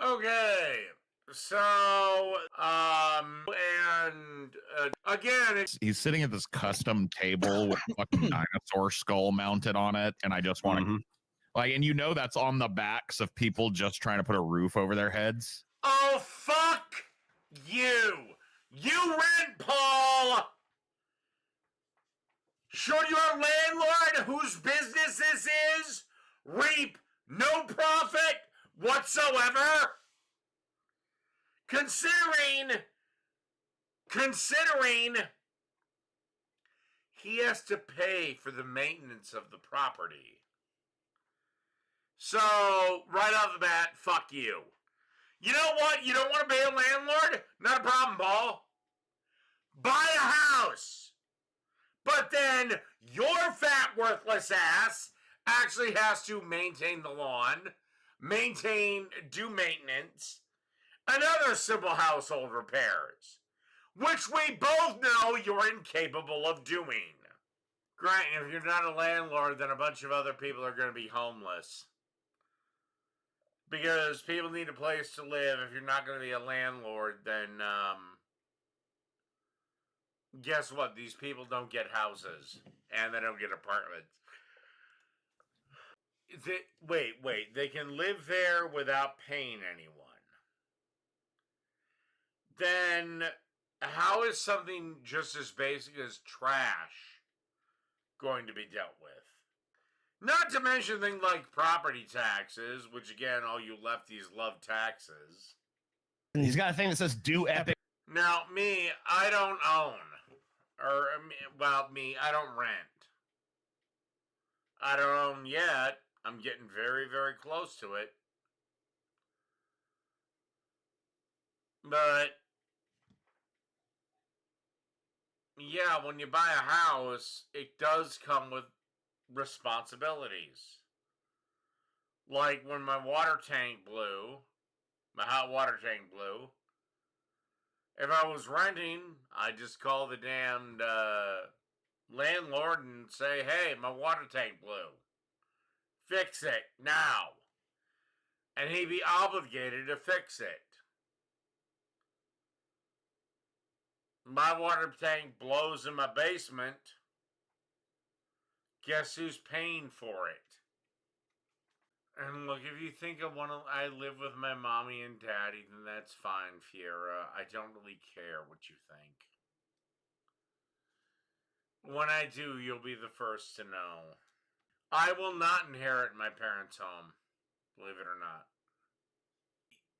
Okay. So, again, He's sitting at this custom table with a fucking dinosaur skull mounted on it, and I just want to like, and you know that's on the backs of people just trying to put a roof over their heads. Oh, fuck you. You rent, Paul. Should your landlord, whose business this is, reap no profit whatsoever? Considering he has to pay for the maintenance of the property. So, right off the bat, fuck you. You know what? You don't want to pay a landlord? Not a problem, Paul. Buy a house. But then your fat, worthless ass actually has to maintain the lawn, do maintenance, and other simple household repairs, which we both know you're incapable of doing. Great, if you're not a landlord, then a bunch of other people are going to be homeless. Because people need a place to live. If you're not going to be a landlord, then guess what? These people don't get houses, and they don't get apartments. Wait. They can live there without paying anyone. Then how is something just as basic as trash going to be dealt with? Not to mention things like property taxes, which again, all you lefties love taxes. He's got a thing that says "Do Epic." Now, me, I don't own. I don't rent. I don't own yet. I'm getting very, very close to it. But yeah, when you buy a house, it does come with responsibilities. Like when my hot water tank blew, if I was renting, I'd just call the damned landlord and say, hey, my water tank blew. Fix it now. And he'd be obligated to fix it. My water tank blows in my basement. Guess who's paying for it? And look, if you think I live with my mommy and daddy, then that's fine, Fiera. I don't really care what you think. When I do, you'll be the first to know. I will not inherit my parents' home, believe it or not.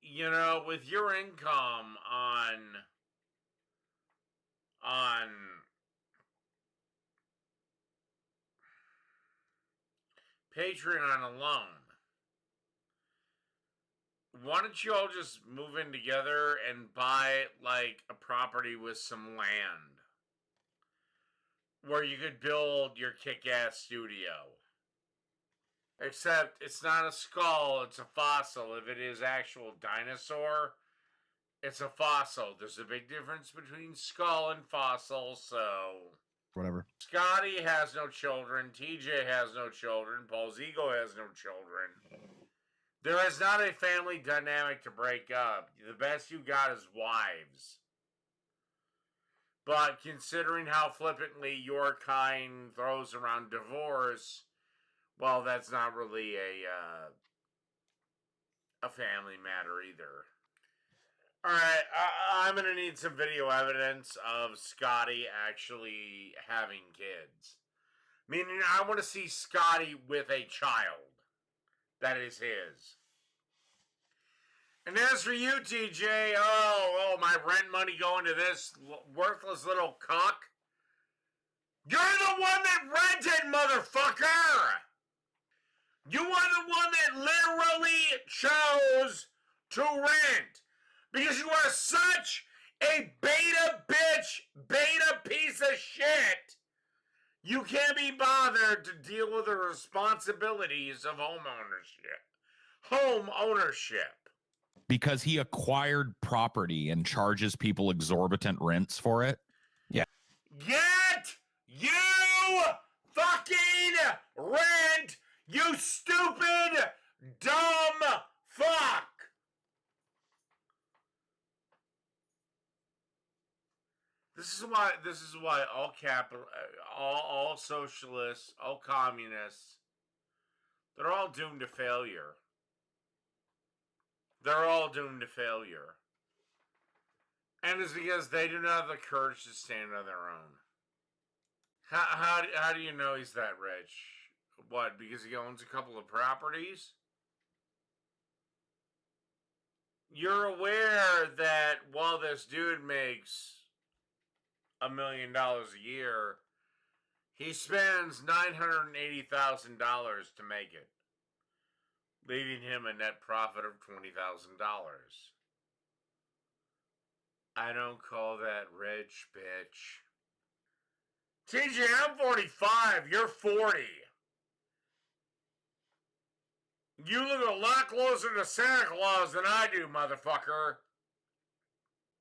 You know, with your income on Patreon alone, why don't you all just move in together and buy, like, a property with some land where you could build your kick-ass studio? Except it's not a skull, it's a fossil. If it is actual dinosaur, it's a fossil. There's a big difference between skull and fossil, so Whatever. Scotty has no children. TJ has no children. Paul's ego has no children. There is not a family dynamic to break up. The best you got is wives. But considering how flippantly your kind throws around divorce, well, that's not really a family matter either. Alright, I'm going to need some video evidence of Scotty actually having kids. Meaning, I want to see Scotty with a child that is his. And as for you, TJ, my rent money going to this worthless little cuck. You're the one that rented, motherfucker! You are the one that literally chose to rent. Because you are such a beta bitch, beta piece of shit. You can't be bothered to deal with the responsibilities of home ownership. Because he acquired property and charges people exorbitant rents for it. Yeah. Get you fucking rent, you stupid, dumb fuck. This is why all capital, all socialists, all communists, they're all doomed to failure. They're all doomed to failure. And it's because they do not have the courage to stand on their own. How do you know he's that rich? What, because he owns a couple of properties? You're aware that while this dude makes $1 million a year, he spends $980,000 to make it, leaving him a net profit of $20,000. I don't call that rich, bitch. TJ, I'm 45. You're 40. You look a lot closer to Santa Claus than I do, motherfucker.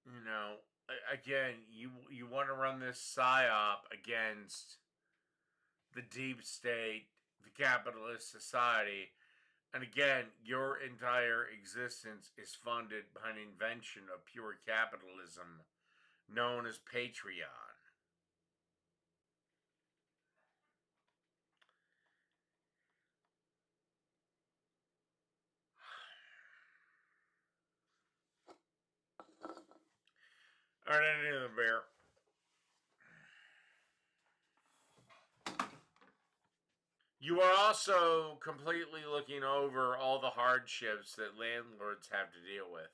You know, again, you want to run this psyop against the deep state, the capitalist society. And again, your entire existence is funded by an invention of pure capitalism known as Patreon. All right, another beer. You are also completely looking over all the hardships that landlords have to deal with.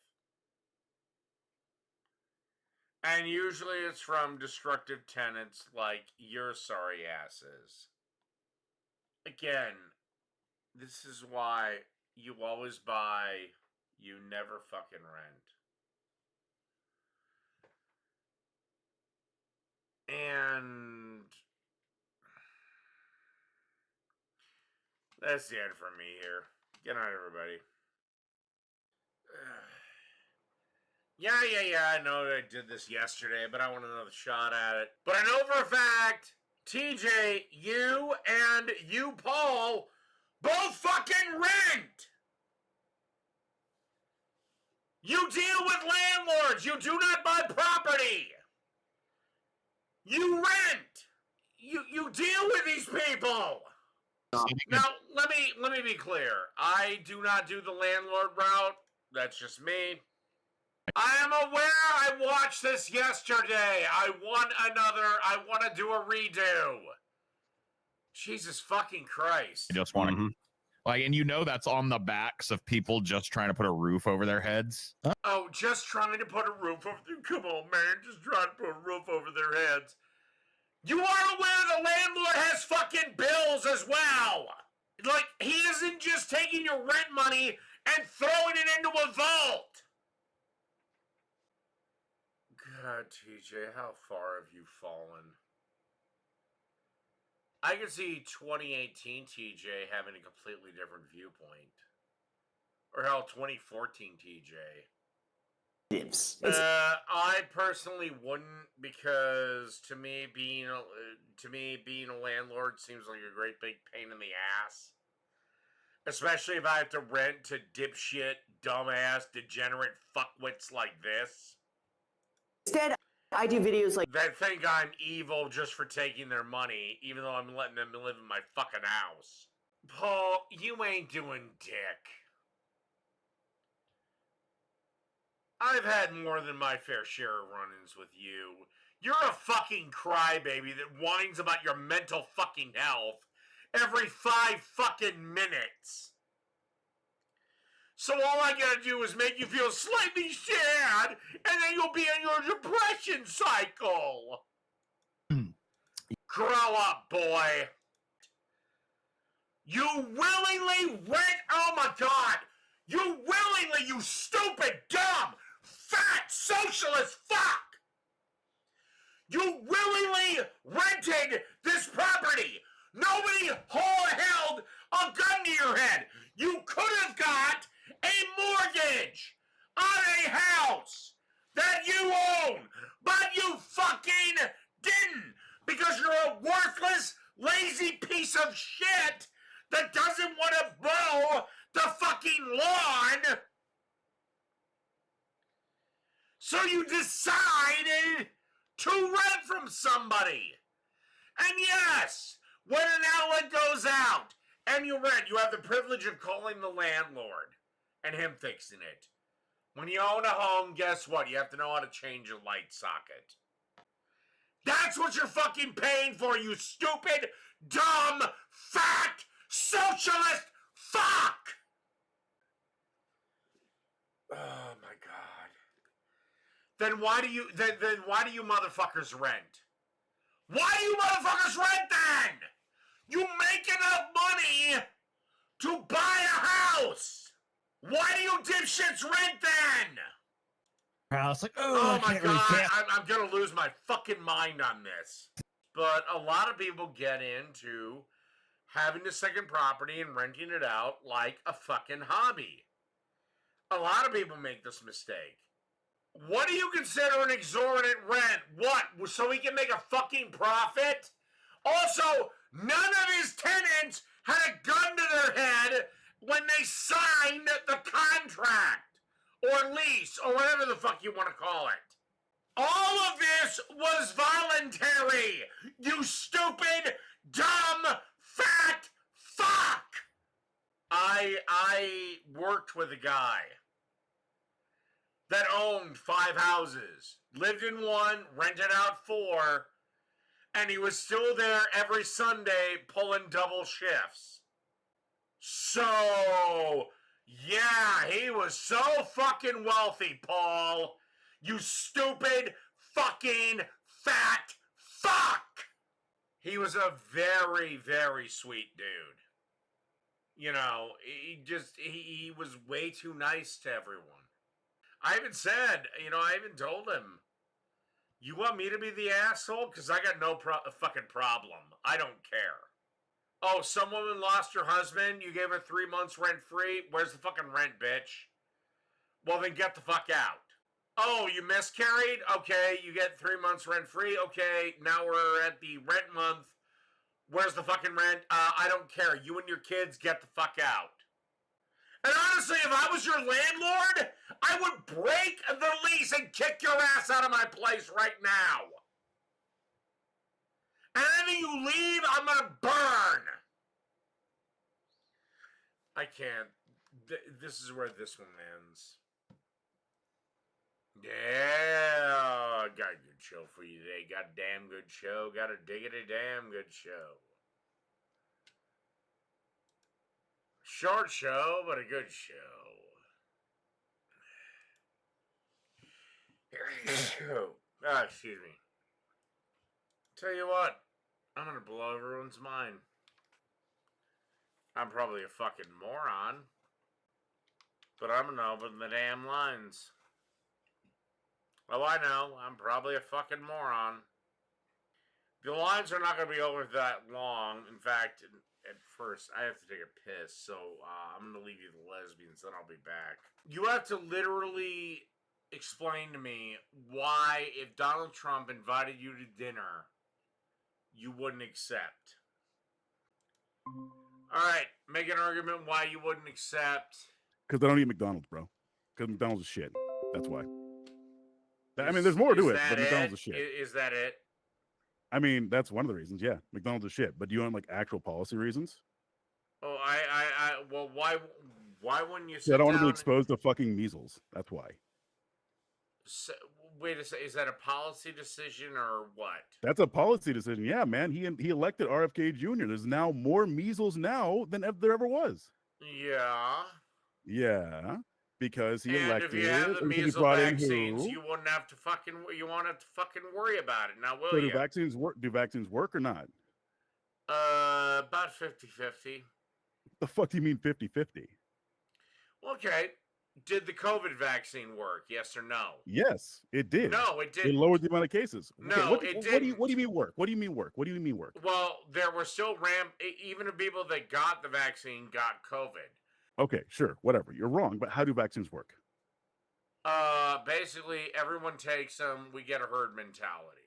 And usually it's from destructive tenants like your sorry asses. Again, this is why you always buy, you never fucking rent. And that's the end for me here. Good night, everybody. Yeah, I know that I did this yesterday, but I want another shot at it. But I know for a fact, TJ, you and you, Paul, both fucking rent! You deal with landlords! You do not buy property! You rent! You deal with these people! Now, let me be clear. I do not do the landlord route. That's just me. I am aware I watched this yesterday. I want to do a redo. Jesus fucking Christ. I just want to, like, and you know that's on the backs of people just trying to put a roof over their heads. Oh, just trying to put a roof over their, come on, man. Just trying to put a roof over their heads. You are aware the landlord has fucking bills as well. Like, he isn't just taking your rent money and throwing it into a vault. God, TJ, how far have you fallen? I could see 2018 TJ having a completely different viewpoint. Or hell, 2014 TJ. I personally wouldn't, because to me being a landlord seems like a great big pain in the ass. Especially if I have to rent to dipshit, dumbass, degenerate fuckwits like this. Instead, I do videos like that think I'm evil just for taking their money, even though I'm letting them live in my fucking house. Paul, you ain't doing dick. I've had more than my fair share of run-ins with you. You're a fucking crybaby that whines about your mental fucking health every 5 fucking minutes. So all I gotta do is make you feel slightly sad, and then you'll be in your depression cycle. Grow up, boy. You willingly rent, oh my god! You willingly, you stupid, dumb, fat, socialist fuck! You willingly rented this property! Nobody held a gun to your head! You could have got a mortgage on a house that you own, but you fucking didn't, because you're a worthless, lazy piece of shit that doesn't want to mow the fucking lawn. So you decided to rent from somebody. And yes, when an outlet goes out and you rent, you have the privilege of calling the landlord and him fixing it. When you own a home, guess what? You have to know how to change a light socket. That's what you're fucking paying for, you stupid, dumb, fat, socialist fuck! Oh my god. Then why do you motherfuckers rent? Why do you motherfuckers rent then? You make enough money to buy a house. Why do you dipshits rent then? I was like, Oh I my can't really god, can't. I'm gonna lose my fucking mind on this. But a lot of people get into having a second property and renting it out like a fucking hobby. A lot of people make this mistake. What do you consider an exorbitant rent? What? So he can make a fucking profit? Also, none of his tenants had a gun to their head when they signed the contract or lease or whatever the fuck you want to call it. All of this was voluntary, you stupid, dumb, fat fuck! I worked with a guy that owned 5 houses, lived in one, rented out 4, and he was still there every Sunday pulling double shifts. So, yeah, he was so fucking wealthy, Paul. You stupid, fucking, fat fuck! He was a very, very sweet dude. You know, he was way too nice to everyone. I even said, I even told him, you want me to be the asshole? Because I got no fucking problem. I don't care. Oh, some woman lost her husband. You gave her 3 months rent free. Where's the fucking rent, bitch? Well, then get the fuck out. Oh, you miscarried? Okay, you get 3 months rent free. Okay, now we're at the rent month. Where's the fucking rent? I don't care. You and your kids get the fuck out. And honestly, if I was your landlord, I would break the lease and kick your ass out of my place right now. And then you leave, I'm gonna burn. I can't. This is where this one ends. Yeah, got a good show for you today. Got a damn good show. Got a diggity damn good show. Short show, but a good show. Excuse me. Tell you what, I'm gonna blow everyone's mind. I'm probably a fucking moron, but I'm gonna open the damn lines. Oh, I know, I'm probably a fucking moron. The lines are not gonna be over that long. In fact, at first, I have to take a piss, so I'm going to leave you the lesbians, then I'll be back. You have to literally explain to me why, if Donald Trump invited you to dinner, you wouldn't accept. Alright, make an argument why you wouldn't accept. Because I don't eat McDonald's, bro. Because McDonald's is shit. That's why. I mean, there's more to it, but McDonald's is shit. Is that it? I mean, that's one of the reasons. Yeah, McDonald's is shit. But do you want like actual policy reasons? Oh, well, why wouldn't you? I don't want to be exposed to fucking measles. That's why. So, wait a second. Is that a policy decision or what? That's a policy decision. Yeah, man. He elected RFK Jr. There's now more measles now than there ever was. Yeah. Yeah. Because he and elected. If you have the measles vaccines, you won't have to fucking worry about it. Now, will you? Do vaccines work? Do vaccines work or not? About 50-50. The fuck do you mean 50-50? Okay. Did the COVID vaccine work? Yes or no? Yes, it did. No, it didn't. It lowered the amount of cases. No, okay, it didn't. What do you mean work? What do you mean work? What do you mean work? Well, there were still even the people that got the vaccine got COVID. Okay, sure, whatever. You're wrong, but how do vaccines work? Basically, everyone takes them. We get a herd mentality.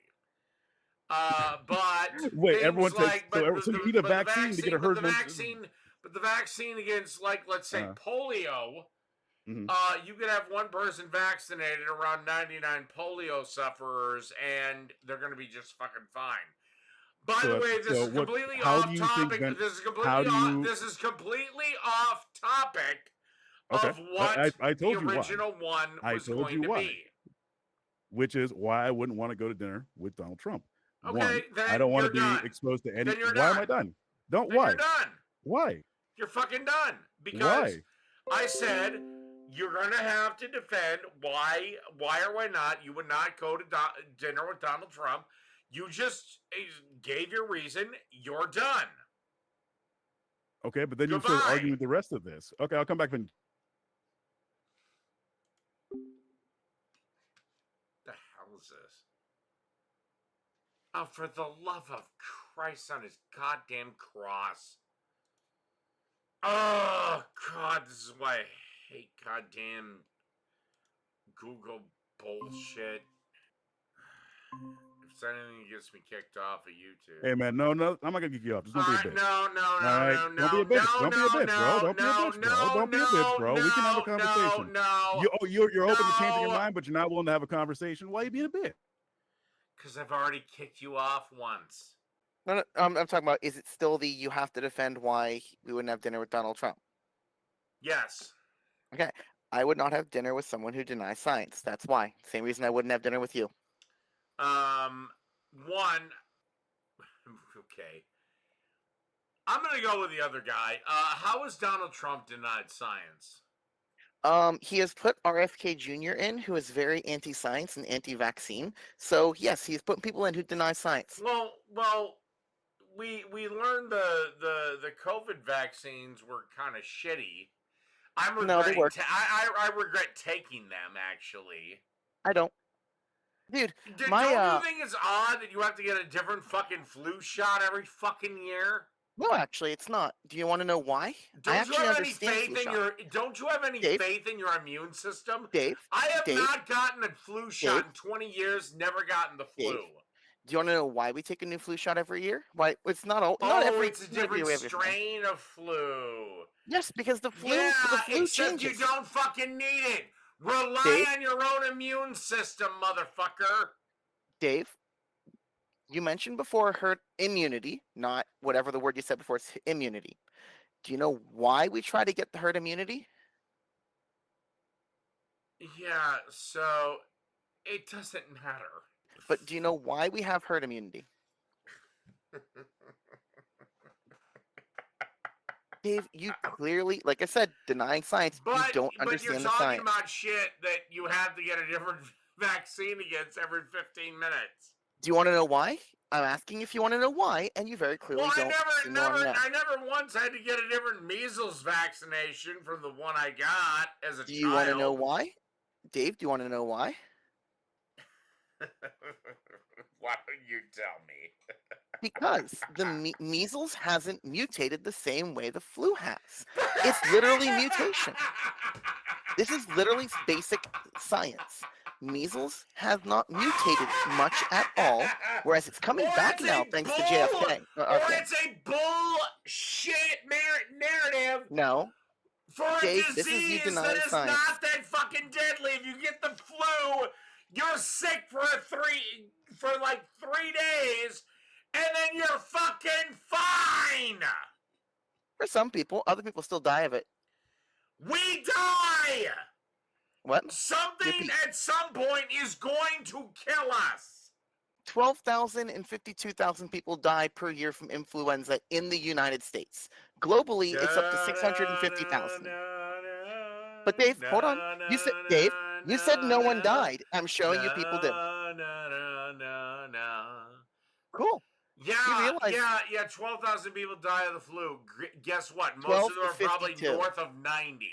But wait, everyone like, takes. So you need a vaccine to get a herd mentality. But the vaccine against, like, let's say polio, You could have one person vaccinated around 99 polio sufferers, and they're going to be just fucking fine. By the way, this is completely off topic. This is completely off topic of what I told the you original one was going to be. Which is why I wouldn't want to go to dinner with Donald Trump. Okay, one, then I don't want to you're be exposed to any. Then you're why done. am I done? Don't Then why? You're done. Why? You're fucking done. Because Why? I said you're gonna have to defend why or why not you would not go to dinner with Donald Trump. You just gave your reason. You're done. Okay, but then you start arguing the rest of this. Okay, I'll come back then. The hell is this? Oh, for the love of Christ on his goddamn cross. Oh, God, this is why I hate goddamn Google bullshit. If it's anything that gets me kicked off of YouTube. Hey, man, no, I'm not going to kick you off. Just don't be a bitch. No. Don't be a bitch. Don't be a bitch, bro. Don't be a bitch, bro. Don't be a bitch, bro. We can have a conversation. You're open to changing your mind, but you're not willing to have a conversation. Why are you being a bitch? Because I've already kicked you off once. No, I'm talking about, is it still the you have to defend why we wouldn't have dinner with Donald Trump? Yes. Okay. I would not have dinner with someone who denies science. That's why. Same reason I wouldn't have dinner with you. One. Okay. I'm going to go with the other guy. How has Donald Trump denied science? He has put RFK Jr. in, who is very anti-science and anti-vaccine. So, yes, he's putting people in who deny science. Well, we learned the COVID vaccines were kind of shitty. I'm regretting. No, they work. I regret taking them. Actually, I don't. Dude, don't you think it's odd that you have to get a different fucking flu shot every fucking year? No, actually, it's not. Do you want to know why? Don't you have any faith in your immune system? Dave, I have not gotten a flu shot in 20 years. Never gotten the flu. Do you want to know why we take a new flu shot every year? Why it's not every. It's a different strain of flu. Yes, because the flu except changes. You don't fucking need it. Rely on your own immune system, motherfucker. Dave, you mentioned before herd immunity, not whatever the word you said before. It's immunity. Do you know why we try to get the herd immunity? Yeah, so it doesn't matter. But do you know why we have herd immunity? Dave, you clearly, like I said, denying science, you don't understand the science. But you're talking about shit that you have to get a different vaccine against every 15 minutes. Do you want to know why? I'm asking if you want to know why, and you very clearly don't. I never once had to get a different measles vaccination from the one I got as a child. Do you want to know why? Dave, do you want to know why? Why don't you tell me? Because the measles hasn't mutated the same way the flu has. It's literally mutation. This is literally basic science. Measles has not mutated much at all, whereas it's coming back now thanks to JFK. Or it's a bullshit narrative. No. For Dave, a disease that is not that fucking deadly. If you get the flu, you're sick for like 3 days, and then you're fucking fine. For some people, other people still die of it. We die. What? Something at some point is going to kill us. 12,000 and 52,000 people die per year from influenza in the United States. Globally, it's up to 650,000. But Dave, hold on. You said no one died. I'm showing you people did. Cool. Yeah, 12,000 people die of the flu. Guess what? Most of them are probably north of 90.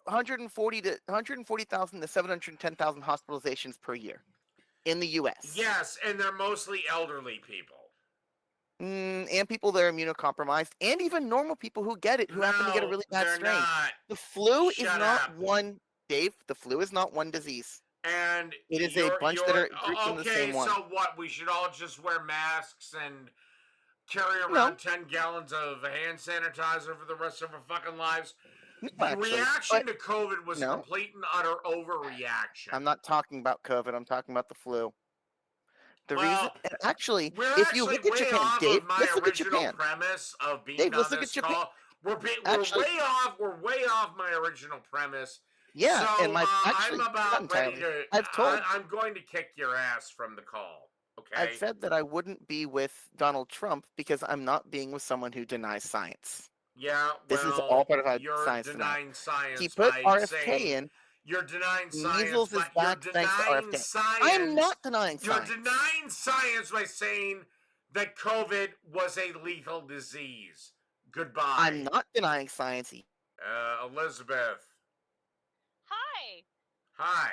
140,000 to 710,000 hospitalizations per year in the U.S. Yes, and they're mostly elderly people. And people that are immunocompromised, and even normal people who get it, who happen to get a really bad strain. Not. The flu is not one, Dave. The flu is not one disease. And it is a bunch that are grouped in the same one. Okay, so what? We should all just wear masks and carry around 10 gallons of hand sanitizer for the rest of our fucking lives? No, The actually, reaction but to COVID was a no. complete and utter overreaction. I'm not talking about COVID. I'm talking about the flu. The reason, Well, and actually, we're if you actually look at way Japan, off Dave, of my let's look at original Japan. premise of being Dave, on let's look this at Japan. call. We're Actually- way off. We're way off my original premise. Yeah, so and actually, I'm not about ready entirely. to. I'm going to kick your ass from the call. Okay. I've said that I wouldn't be with Donald Trump because I'm not being with someone who denies science. Yeah, well, This is all part of how you're science denying science. He put by RFK saying, in. You're denying science. Measles is You're back thanks to denying RFK. science. I'm not denying You're science. denying science by saying that COVID was a lethal disease. Goodbye. I'm not denying science. Elizabeth. Hi. Hi.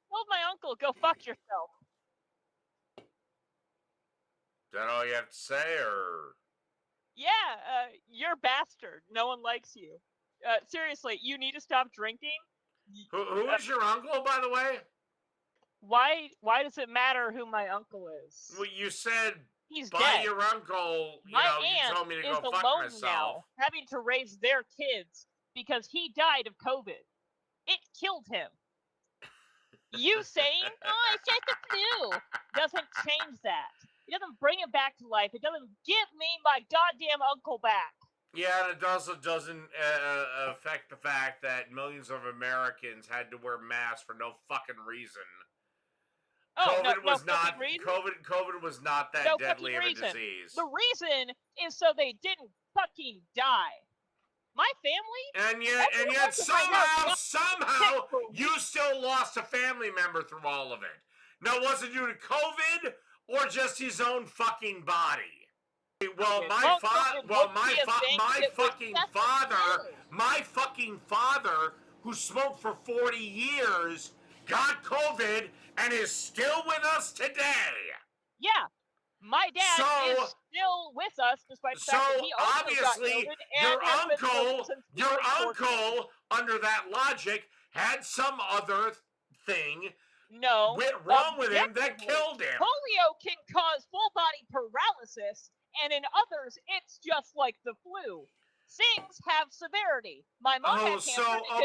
Told my uncle, go fuck yourself. Is that all you have to say, or? Yeah, you're a bastard. No one likes you. Seriously, you need to stop drinking. Who is your uncle, by the way? Why does it matter who my uncle is? Well, you said He's by dead. your uncle. You My know, you aunt told me to is go fuck alone myself. now, having to raise their kids because he died of COVID. It killed him. You saying, "Oh, it's just the flu," doesn't change that. It doesn't bring him back to life. It doesn't give me my goddamn uncle back. Yeah, and it also doesn't affect the fact that millions of Americans had to wear masks for no fucking reason. Oh, COVID no was not fucking reason? COVID was not that No deadly of fucking a reason. disease. The reason is so they didn't fucking die. My family? And yet Everyone can find out. somehow you still lost a family member through all of it. Now, was it due to COVID or just his own fucking body? Well, my fucking father, who smoked for 40 years, got COVID and is still with us today. Yeah, my dad is still with us despite the fact that he also obviously, got COVID and has been smoking since he was 14. uncle, under that logic, had some other thing wrong with him that killed him. Polio can cause full body paralysis, and in others, it's just like the flu. Things have severity. My mom had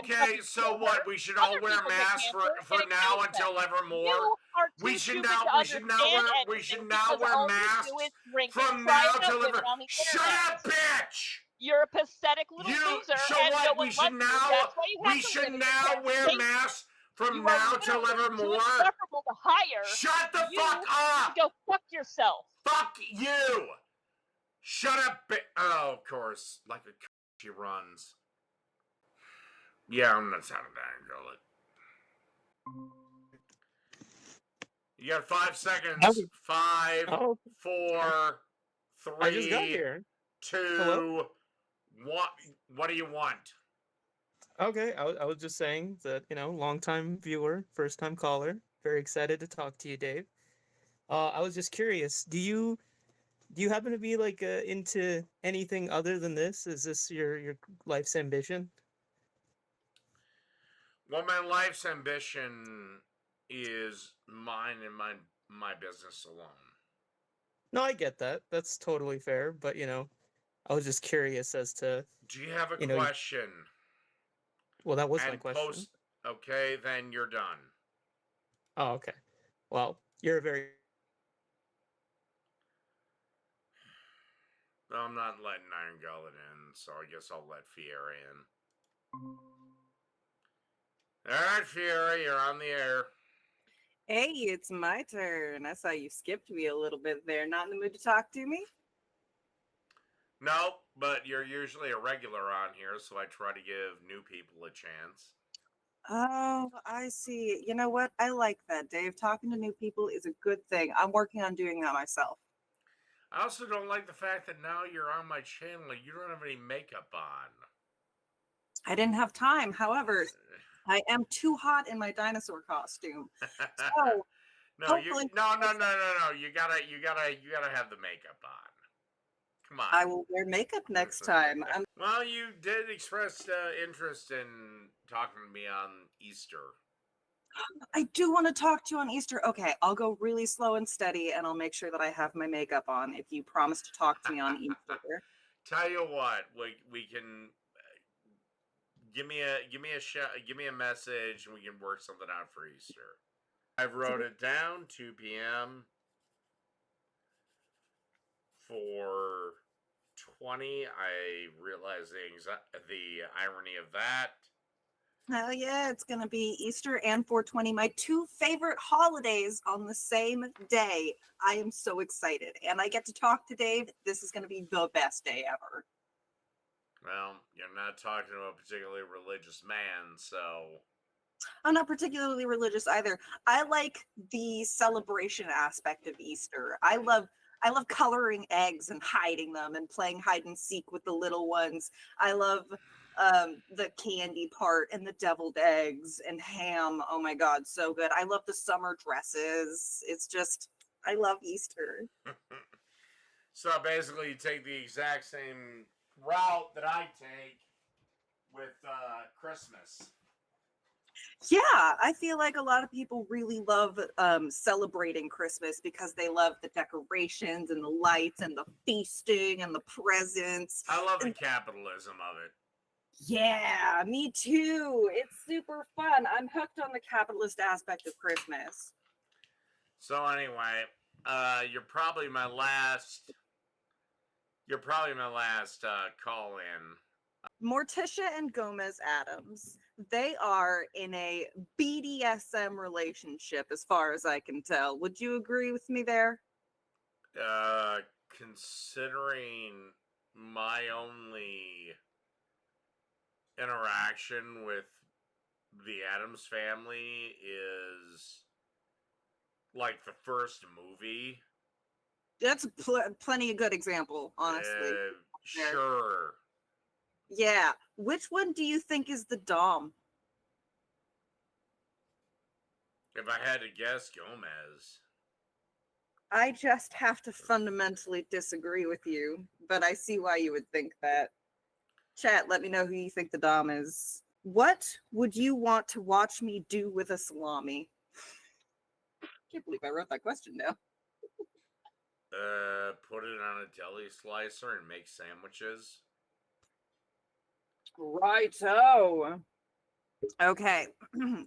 cancer. So what? We should all wear masks for now until evermore. We should now wear masks from now till ever. Shut up, bitch! You're a pathetic little loser. So what? We should now wear masks from now till evermore. Insufferable to hire. Shut the fuck up! Go fuck yourself. Fuck you! Shut up, oh, of course. Like a she runs. Yeah, I'm not sounding that girl. You got 5 seconds. 5, 4, 3, I just got here. 2, Hello? 1. What do you want? Okay, I was just saying that, long-time viewer, first-time caller. Very excited to talk to you, Dave. I was just curious, do you happen to be into anything other than this? Is this your life's ambition? Well, my life's ambition is mine and my business alone. No, I get that. That's totally fair. But I was just curious as to. Do you have a question? Well, that was my question. Okay, then you're done. Oh, okay. Well, you're a very. I'm not letting Iron Gullet in, so I guess I'll let Fiera in. Alright, Fiera, you're on the air. Hey, it's my turn. I saw you skipped me a little bit there. Not in the mood to talk to me? Nope, but you're usually a regular on here, so I try to give new people a chance. Oh, I see. You know what? I like that, Dave. Talking to new people is a good thing. I'm working on doing that myself. I also don't like the fact that now you're on my channel, you don't have any makeup on. I didn't have time. However, I am too hot in my dinosaur costume. So, no. You gotta have the makeup on. Come on. I will wear makeup next time. Well, you did express interest in talking to me on Easter. I do want to talk to you on Easter. Okay, I'll go really slow and steady, and I'll make sure that I have my makeup on if you promise to talk to me on Easter. Tell you what, we can give me a message, and we can work something out for Easter. I wrote it down. 2 p.m. for 20. I realize the irony of that. Hell yeah, it's gonna be Easter and 420, my two favorite holidays on the same day. I am so excited. And I get to talk to Dave. This is gonna be the best day ever. Well, you're not talking to a particularly religious man, so I'm not particularly religious either. I like the celebration aspect of Easter. I love coloring eggs and hiding them and playing hide and seek with the little ones. I love the candy part and the deviled eggs and ham. Oh my god, so good. I love the summer dresses. It's just, I love Easter. So basically, you take the exact same route that I take with Christmas. Yeah, I feel like a lot of people really love celebrating Christmas because they love the decorations and the lights and the feasting and the presents. I love the capitalism of it. Yeah, me too. It's super fun. I'm hooked on the capitalist aspect of Christmas. So anyway, you're probably my last call in. Morticia and Gomez Adams, they are in a BDSM relationship as far as I can tell. Would you agree with me there? Considering my only interaction with the Addams family is like the first movie. That's plenty of good example, honestly. Sure. Yeah. Which one do you think is the Dom? If I had to guess, Gomez. I just have to fundamentally disagree with you, but I see why you would think that. Chat, let me know who you think the Dom is. What would you want to watch me do with a salami? Can't believe I wrote that question down. Put it on a deli slicer and make sandwiches. Righto. Okay.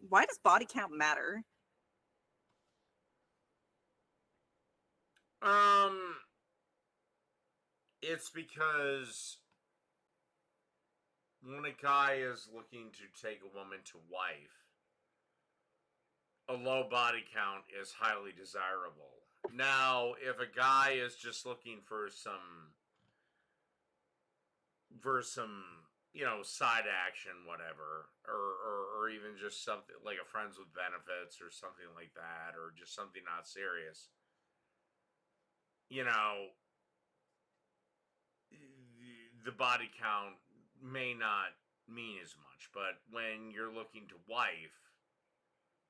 Why does body count matter? It's because when a guy is looking to take a woman to wife, a low body count is highly desirable. Now, if a guy is just looking for some, side action, whatever, or even just something like a friends with benefits or something like that, or just something not serious, the body count may not mean as much. But when you're looking to wife,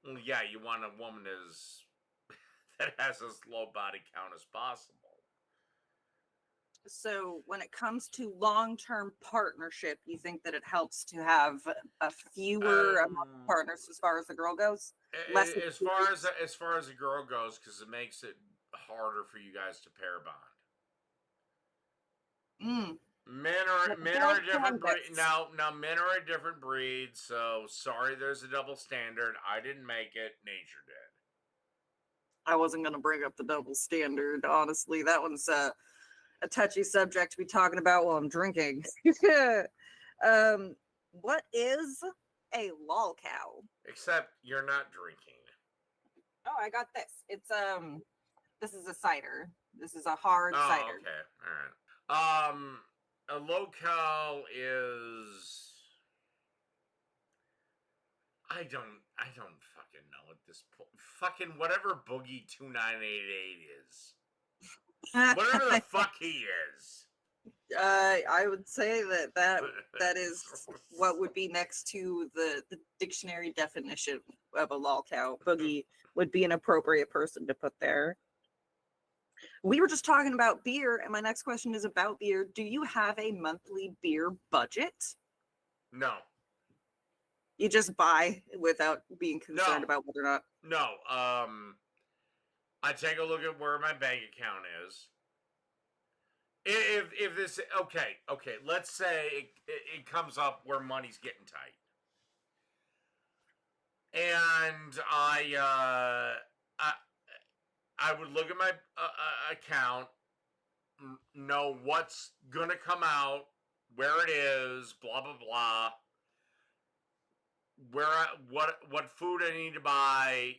well, yeah, you want a woman that has as low body count as possible. So when it comes to long-term partnership, you think that it helps to have a fewer amount of partners as far as the girl goes? As far as the girl goes, because it makes it harder for you guys to pair bond. Men are a different breed. Now men are a different breed, so sorry there's a double standard. I didn't make it, nature did. I wasn't going to bring up the double standard, honestly. That one's a touchy subject to be talking about while I'm drinking. What is a lol cow? Except you're not drinking. Oh, I got this. It's this is a cider. This is a hard cider. Okay. All right. A locale is I don't fucking know at this point. Fucking whatever Boogie 2988 is. Whatever the fuck he is. I would say that is what would be next to the dictionary definition of a lol cow. Boogie would be an appropriate person to put there. We were just talking about beer, and my next question is about beer. Do you have a monthly beer budget? No. You just buy without being concerned about whether or not. No. I take a look at where my bank account is, if this okay, let's say it comes up where money's getting tight, and I would look at my account, know what's gonna come out, where it is, blah blah blah, what food I need to buy,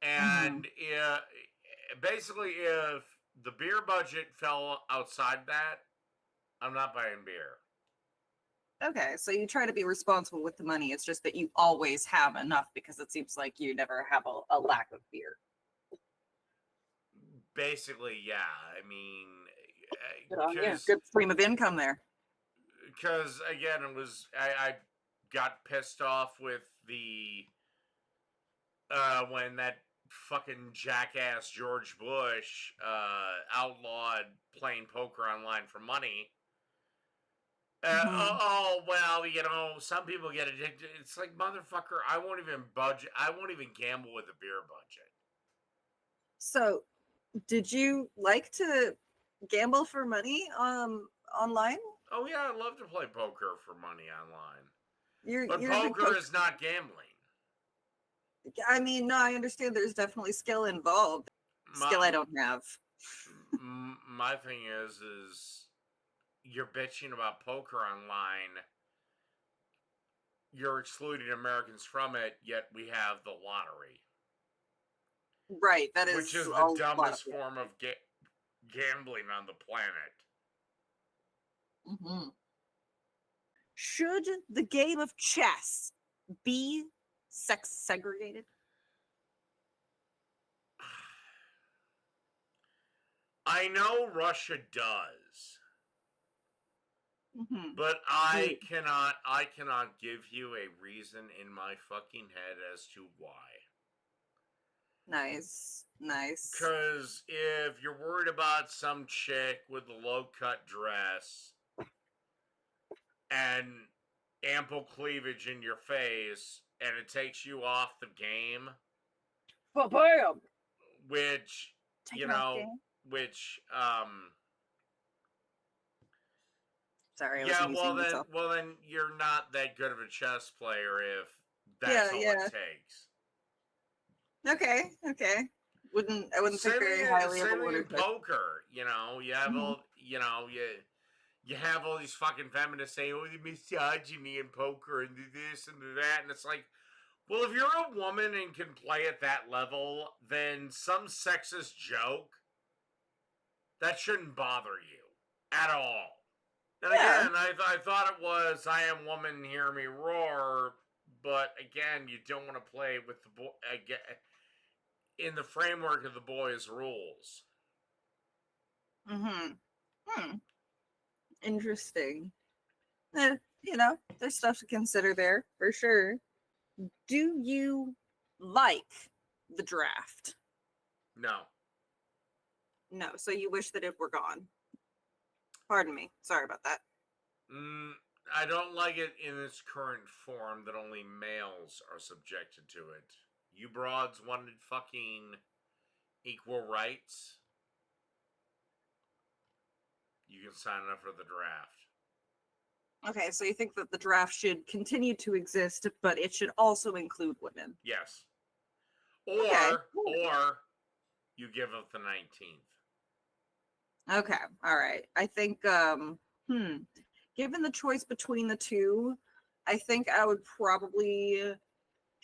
and basically if the beer budget fell outside that, I'm not buying beer. Okay, so you try to be responsible with the money. It's just that you always have enough because it seems like you never have a lack of beer. Basically, yeah. I mean, Good on you. Good stream of income there. Because again, I got pissed off with the when that fucking jackass George Bush outlawed playing poker online for money. Oh well, some people get addicted. It's like, motherfucker, I won't even gamble with a beer budget. So, did you like to gamble for money online? Oh yeah, I love to play poker for money online. You're poker is not gambling. I mean, no, I understand there's definitely skill involved. Skill I don't have. My thing is you're bitching about poker online. You're excluding Americans from it, yet we have the lottery. Right, that is which is the dumbest form of gambling on the planet. Mm-hmm. Should the game of chess be sex segregated? I know Russia does, but I cannot give you a reason in my fucking head as to why. Nice. Because if you're worried about some chick with a low-cut dress and ample cleavage in your face, and it takes you off the game, which, sorry. Yeah, well then you're not that good of a chess player if that's all it takes. Okay. I wouldn't think very highly of a winner. Poker, you have all, you have all these fucking feminists saying, "Oh, the misogyny in poker and this and that," and it's like, well, if you're a woman and can play at that level, then some sexist joke that shouldn't bother you at all. And again, I thought it was "I am woman, hear me roar," but again, you don't want to play with the boy again in the framework of the boys' rules. Interesting. There's stuff to consider there for sure. Do you like the draft? No. So you wish that it were gone. Pardon me. Sorry about that. I don't like it in its current form that only males are subjected to it. You broads wanted fucking equal rights. You can sign up for the draft. Okay, so you think that the draft should continue to exist, but it should also include women? Yes. Or you give up the 19th. Okay, all right. I think, given the choice between the two, I think I would probably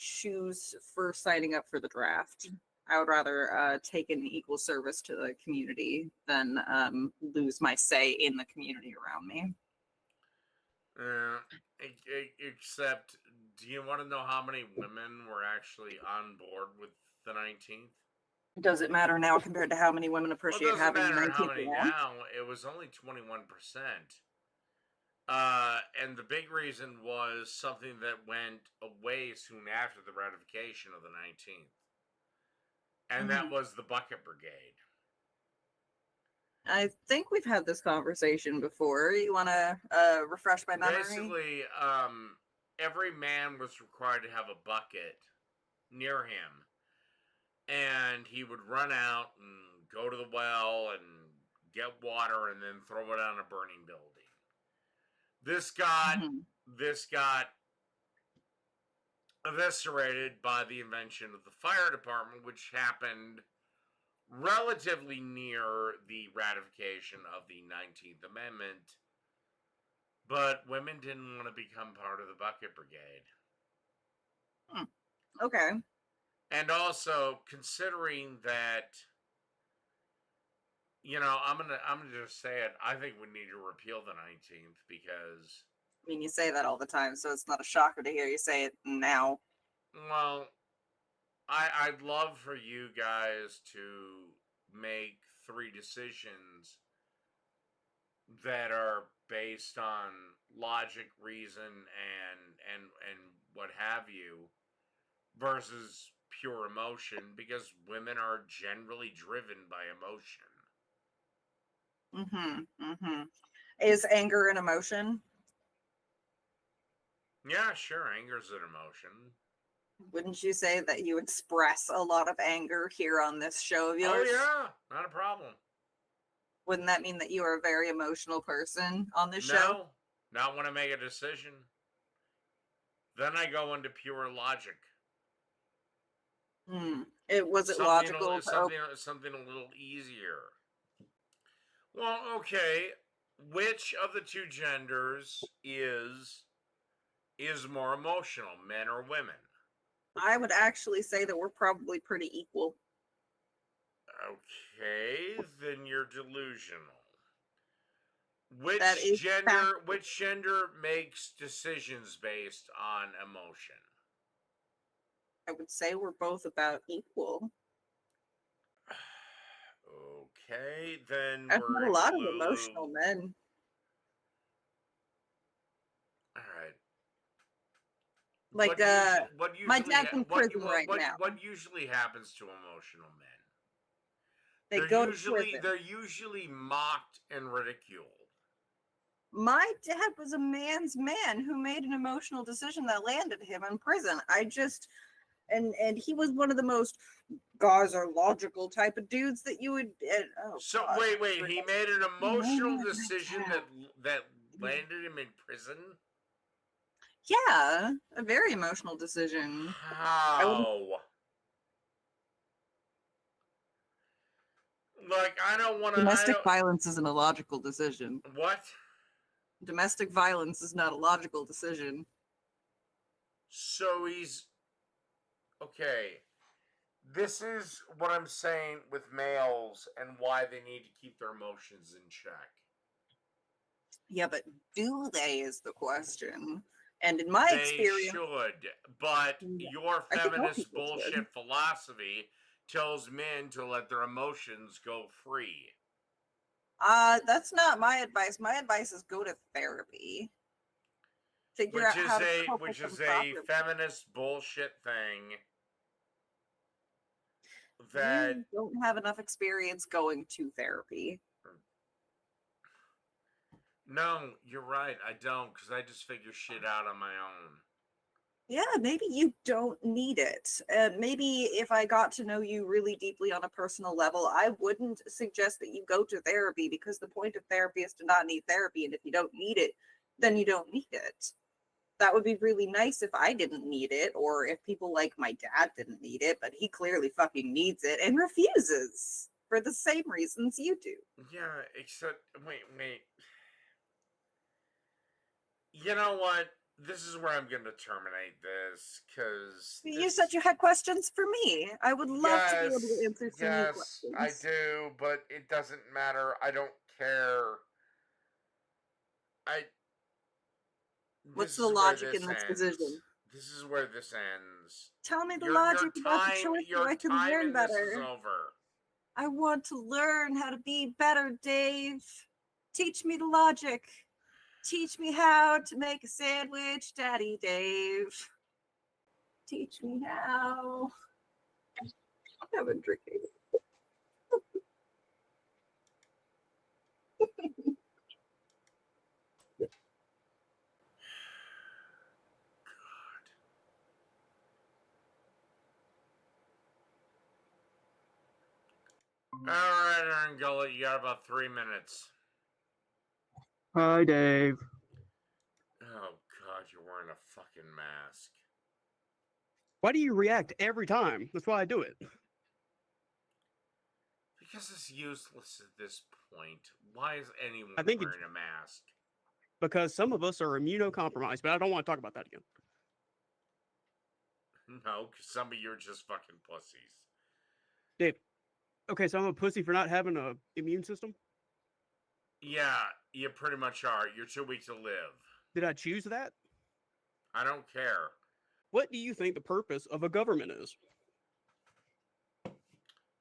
choose for signing up for the draft. I would rather take an equal service to the community than lose my say in the community around me. Except, do you want to know how many women were actually on board with the 19th? Does it matter now compared to how many women appreciate having the 19th? How many now? It was only 21%. And the big reason was something that went away soon after the ratification of the 19th. And that was the Bucket Brigade. I think we've had this conversation before. You want to refresh my memory? Basically, every man was required to have a bucket near him. And he would run out and go to the well and get water, and then throw it on a burning building. This got eviscerated by the invention of the fire department, which happened relatively near the ratification of the 19th Amendment. But women didn't want to become part of the bucket brigade. Okay. And also, considering that, you know, I'm gonna just say it. I think we need to repeal the 19th because, I mean, you say that all the time, so it's not a shocker to hear you say it now. well, I'd love for you guys to make 3 decisions that are based on logic, reason, and what have you, versus pure emotion, because women are generally driven by emotion. Is anger an emotion? Yeah, sure, anger's an emotion. Wouldn't you say that you express a lot of anger here on this show of yours? Oh yeah, not a problem. Wouldn't that mean that you are a very emotional person on this show? No, not when I make a decision. Then I go into pure logic. Was it logical? Something a little easier. Well, okay. Which of the 2 genders is more emotional, men or women? I would actually say that we're probably pretty equal. Okay, then you're delusional. That is Which gender makes decisions based on emotion? I would say we're both about equal. Okay, then I've we're met a lot of emotional men. All right. Like, my dad's in prison right now. What usually happens to emotional men? They go to prison. They're usually mocked and ridiculed. My dad was a man's man who made an emotional decision that landed him in prison. And he was one of the most guys are logical type of dudes that you would. Wait, he made an emotional decision that landed him in prison? Yeah, a very emotional decision. How? Like, I don't want to. Domestic violence isn't a logical decision. What? Domestic violence is not a logical decision. So he's okay. This is what I'm saying with males and why they need to keep their emotions in check. Yeah, but do they is the question. And in my experience, they should. But your feminist bullshit philosophy tells men to let their emotions go free. That's not my advice. My advice is go to therapy. Figure out how to cope with them properly. Feminist bullshit thing that you don't have enough experience going to therapy. No, you're right. I don't, because I just figure shit out on my own. Yeah, maybe you don't need it. Maybe if I got to know you really deeply on a personal level, I wouldn't suggest that you go to therapy, because the point of therapy is to not need therapy. And if you don't need it, then you don't need it. That would be really nice if I didn't need it, or if people like my dad didn't need it, but he clearly fucking needs it and refuses for the same reasons you do. Yeah, except, wait. You know what? This is where I'm going to terminate this, because... You said you had questions for me. I would love to be able to answer some of your questions. I do, but it doesn't matter. I don't care. What's the logic in this decision? This is where this ends. Tell me the logic about the choice so I can learn better. This is over. I want to learn how to be better, Dave. Teach me the logic. Teach me how to make a sandwich, Daddy Dave. Teach me how. I've been drinking. right, Angola, you got about 3 minutes. Hi, Dave. Oh God, you're wearing a fucking mask. Why do you react every time? That's why I do it. Because it's useless at this point. Why is anyone I think wearing a mask? Because some of us are immunocompromised, but I don't want to talk about that again. No, because some of you are just fucking pussies. Dave, okay, so I'm a pussy for not having a immune system? Yeah, you pretty much are. You're too weak to live. Did I choose that? I don't care. What do you think the purpose of a government is?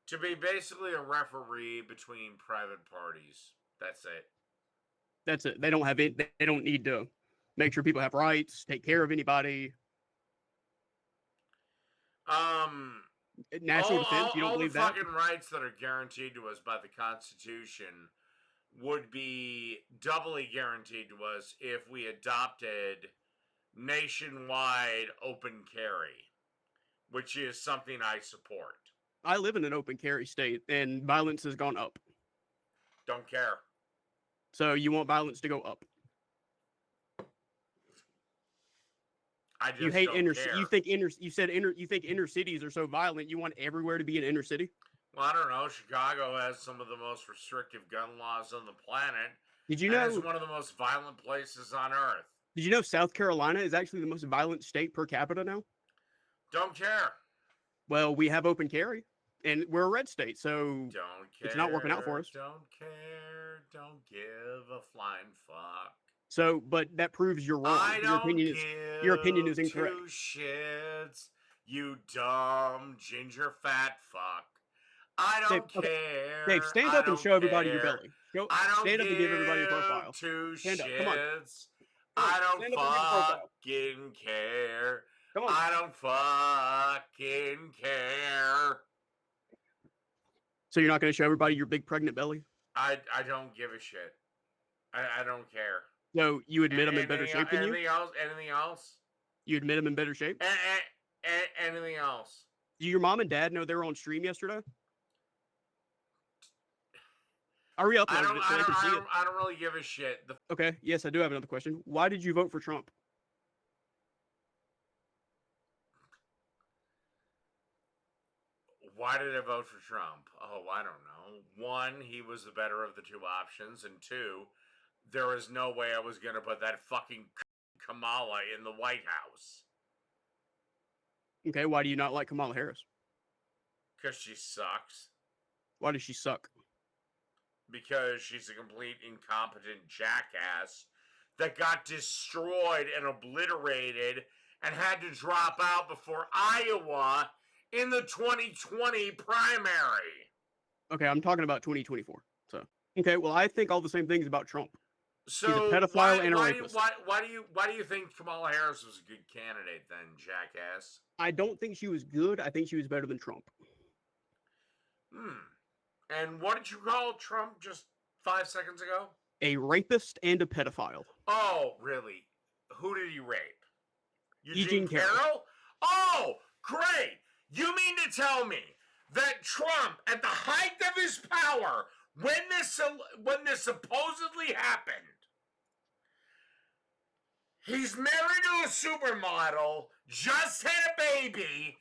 To be basically a referee between private parties. That's it. That's it. They don't have it. They don't need to make sure people have rights, take care of anybody. National defense. You don't believe the that? fucking rights that are guaranteed to us by the Constitution would be doubly guaranteed to us if we adopted nationwide open carry, which is something I support. I live in an open carry state, and violence has gone up. Don't care. So you want violence to go up? I just You hate don't inner. care. You think inner. You said inner. You think inner cities are so violent. You want everywhere to be an inner city? Well, I don't know. Chicago has some of the most restrictive gun laws on the planet. Did you and know? It's one of the most violent places on earth. Did you know South Carolina is actually the most violent state per capita now? Don't care. Well, we have open carry, and we're a red state, so Don't care. it's not working out for us. Don't care. Don't give a flying fuck. So, but that proves you're wrong. I don't give your opinion is incorrect. two shits, you dumb ginger fat fuck. I don't Dave, okay. care. Dave, stand I up and don't show everybody your care. belly. Go, I don't stand up and give everybody your give profile. two Stand up, come on. shits. Come on, I don't stand up and give your profile. fucking care. Come on. I don't fucking care. So you're not going to show everybody your big pregnant belly? I don't give a shit. I don't care. So you admit I'm in better Anything- shape than you? Anything else? Anything else? You admit I'm in better shape? Anything else? Do your mom and dad know they were on stream yesterday? I re-uploaded it so they can see it. I don't really give a shit. Okay, yes, I do have another question. Why did you vote for Trump? Why did I vote for Trump? Oh, I don't know. One, he was the better of the two options, and two, there was no way I was gonna put that fucking Kamala in the White House. Okay, why do you not like Kamala Harris? Because she sucks. Why does she suck? Because she's a complete incompetent jackass that got destroyed and obliterated and had to drop out before Iowa in the 2020 primary. Okay, I'm talking about 2024. So, okay, well, I think all the same things about Trump. So He's a pedophile and a rapist. Why do you think Kamala Harris was a good candidate then, jackass? I don't think she was good. I think she was better than Trump. And what did you call Trump just 5 seconds ago? A rapist and a pedophile. Oh, really? Who did he rape? Eugene Carroll. Oh, great! You mean to tell me that Trump, at the height of his power, when this supposedly happened, he's married to a supermodel, just had a baby,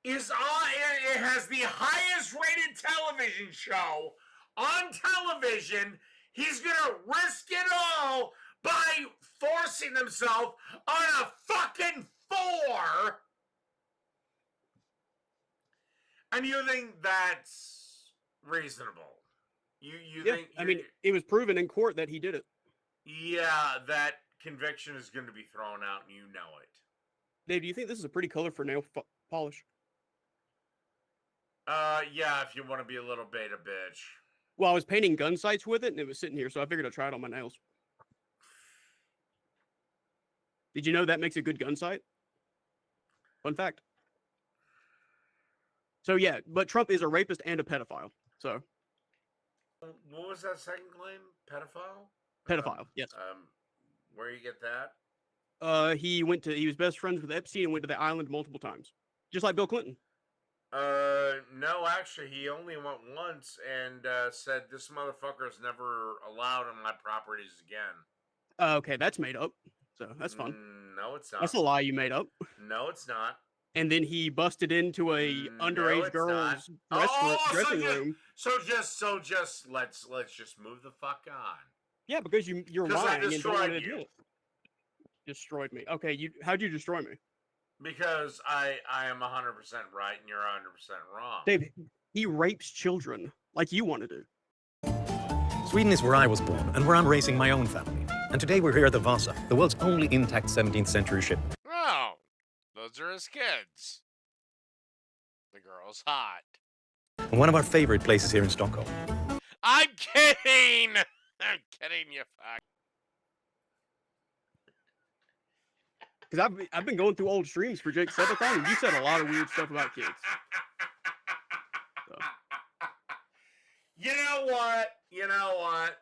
it has the highest rated television show on television. He's gonna risk it all by forcing himself on a fucking 4. And you think that's reasonable? You Yeah, think? I mean, it was proven in court that he did it. Yeah, that conviction is going to be thrown out, and you know it. Dave, do you think this is a pretty color for nail polish? Yeah, if you want to be a little beta bitch. Well, I was painting gun sights with it, and it was sitting here, so I figured I'd try it on my nails. Did you know that makes a good gun sight? Fun fact. So yeah, but Trump is a rapist and a pedophile. So What was that second claim? Pedophile? pedophile, yes. Where you get that? He was best friends with Epstein and went to the island multiple times, just like Bill Clinton. No, actually, he only went once and said this motherfucker is never allowed on my properties again. Okay, that's made up. So that's fun. No, it's not. That's a lie you made up. No, it's not. And then he busted into a underage it's not. girl's dressing room. So just let's just move the fuck on. Yeah, because you're 'Cause I lying and don't want to destroyed you. admit it. Destroyed me. Okay, how'd you destroy me? Because I am 100% right and you're 100% wrong. Dave, he rapes children like you want to do. Sweden is where I was born and where I'm raising my own family. And today we're here at the Vasa, the world's only intact 17th century ship. Oh, those are his kids. The girl's hot. And one of our favorite places here in Stockholm. I'm kidding! I'm kidding, you fuck. Because I've been going through old streams for Jake Sebathon, and you said a lot of weird stuff about kids. So. You know what? You know what?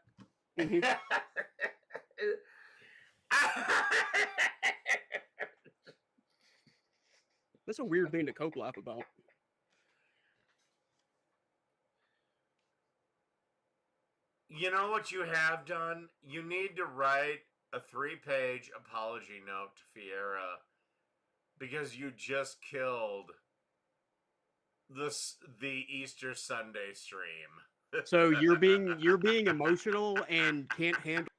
That's a weird thing to coke laugh about. You know what you have done? You need to write a 3-page apology note to Fiera because you just killed the Easter Sunday stream. So you're being emotional and can't handle